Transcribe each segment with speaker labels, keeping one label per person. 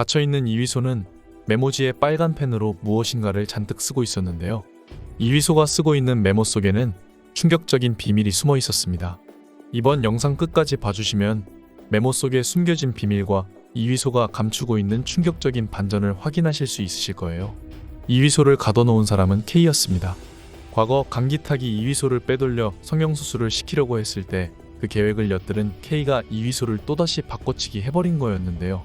Speaker 1: 갇혀있는 이위소는 메모지에 빨간 펜으로 무엇인가를 잔뜩 쓰고 있었는데요. 이위소가 쓰고 있는 메모 속에는 충격적인 비밀이 숨어 있었습니다. 이번 영상 끝까지 봐주시면 메모 속에 숨겨진 비밀과 이위소가 감추고 있는 충격적인 반전을 확인하실 수 있으실 거예요. 이위소를 가둬놓은 사람은 K였습니다. 과거 강기탁이 이위소를 빼돌려 성형수술을 시키려고 했을 때 그 계획을 엿들은 K가 이위소를 또다시 바꿔치기 해버린 거였는데요.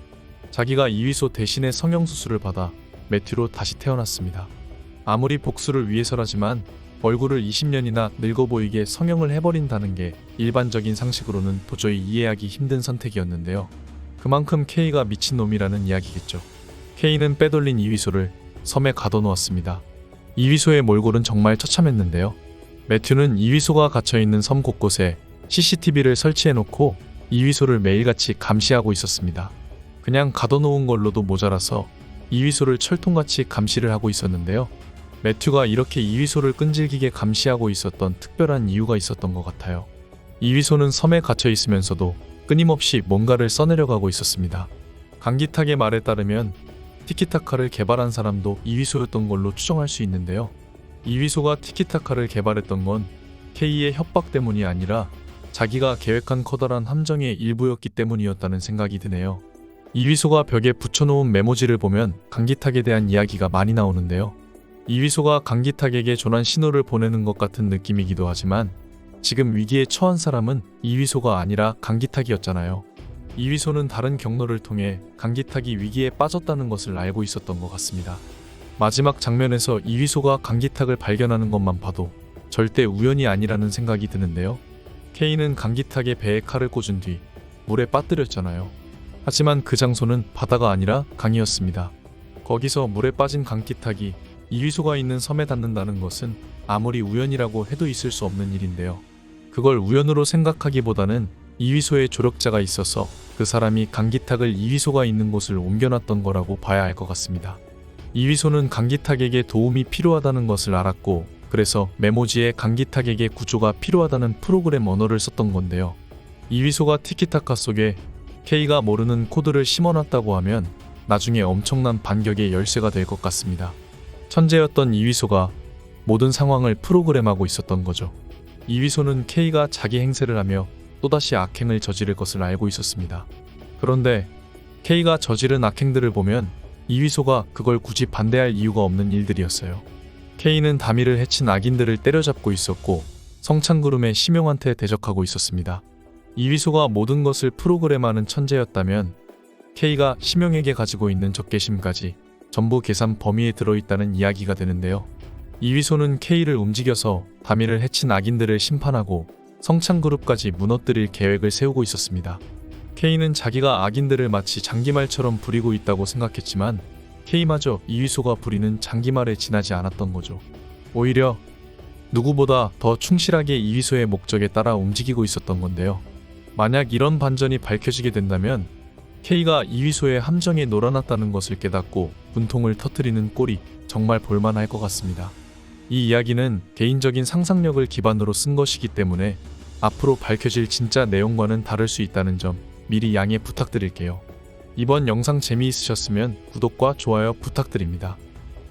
Speaker 1: 자기가 이위소 대신에 성형수술을 받아 매튜로 다시 태어났습니다. 아무리 복수를 위해서라지만 얼굴을 20년이나 늙어 보이게 성형을 해버린다는 게 일반적인 상식으로는 도저히 이해하기 힘든 선택이었는데요. 그만큼 K가 미친놈이라는 이야기겠죠. K는 빼돌린 이위소를 섬에 가둬놓았습니다. 이위소의 몰골은 정말 처참했는데요. 매튜는 이위소가 갇혀있는 섬 곳곳에 CCTV를 설치해놓고 이위소를 매일같이 감시하고 있었습니다. 그냥 가둬놓은 걸로도 모자라서 이위소를 철통같이 감시를 하고 있었는데요. 매튜가 이렇게 이위소를 끈질기게 감시하고 있었던 특별한 이유가 있었던 것 같아요. 이위소는 섬에 갇혀 있으면서도 끊임없이 뭔가를 써내려가고 있었습니다. 강기탁의 말에 따르면 티키타카를 개발한 사람도 이위소였던 걸로 추정할 수 있는데요. 이위소가 티키타카를 개발했던 건 K의 협박 때문이 아니라 자기가 계획한 커다란 함정의 일부였기 때문이었다는 생각이 드네요. 이위소가 벽에 붙여놓은 메모지를 보면 강기탁에 대한 이야기가 많이 나오는데요. 이위소가 강기탁에게 조난 신호를 보내는 것 같은 느낌이기도 하지만 지금 위기에 처한 사람은 이위소가 아니라 강기탁이었잖아요. 이위소는 다른 경로를 통해 강기탁이 위기에 빠졌다는 것을 알고 있었던 것 같습니다. 마지막 장면에서 이위소가 강기탁을 발견하는 것만 봐도 절대 우연이 아니라는 생각이 드는데요. K는 강기탁의 배에 칼을 꽂은 뒤 물에 빠뜨렸잖아요. 하지만 그 장소는 바다가 아니라 강이었습니다. 거기서 물에 빠진 강기탁이 이위소가 있는 섬에 닿는다는 것은 아무리 우연이라고 해도 있을 수 없는 일인데요. 그걸 우연으로 생각하기보다는 이위소에 조력자가 있어서 그 사람이 강기탁을 이위소가 있는 곳을 옮겨놨던 거라고 봐야 할 것 같습니다. 이위소는 강기탁에게 도움이 필요하다는 것을 알았고 그래서 메모지에 강기탁에게 구조가 필요하다는 프로그램 언어를 썼던 건데요. 이위소가 티키타카 속에 K가 모르는 코드를 심어놨다고 하면 나중에 엄청난 반격의 열쇠가 될 것 같습니다. 천재였던 이위소가 모든 상황을 프로그램하고 있었던 거죠. 이위소는 K가 자기 행세를 하며 또다시 악행을 저지를 것을 알고 있었습니다. 그런데 K가 저지른 악행들을 보면 이위소가 그걸 굳이 반대할 이유가 없는 일들이었어요. K는 다미를 해친 악인들을 때려잡고 있었고 성찬구름의 심용한테 대적하고 있었습니다. 이위소가 모든 것을 프로그램하는 천재였다면 K가 심용에게 가지고 있는 적개심까지 전부 계산 범위에 들어있다는 이야기가 되는데요. 이위소는 K를 움직여서 다미를 해친 악인들을 심판하고 성찬그룹까지 무너뜨릴 계획을 세우고 있었습니다. K는 자기가 악인들을 마치 장기말처럼 부리고 있다고 생각했지만 K마저 이위소가 부리는 장기말에 지나지 않았던 거죠. 오히려 누구보다 더 충실하게 이위소의 목적에 따라 움직이고 있었던 건데요. 만약 이런 반전이 밝혀지게 된다면 K가 이위소의 함정에 놀아났다는 것을 깨닫고 분통을 터뜨리는 꼴이 정말 볼만할 것 같습니다. 이 이야기는 개인적인 상상력을 기반으로 쓴 것이기 때문에 앞으로 밝혀질 진짜 내용과는 다를 수 있다는 점 미리 양해 부탁드릴게요. 이번 영상 재미있으셨으면 구독과 좋아요 부탁드립니다.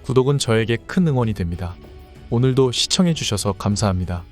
Speaker 1: 구독은 저에게 큰 응원이 됩니다. 오늘도 시청해주셔서 감사합니다.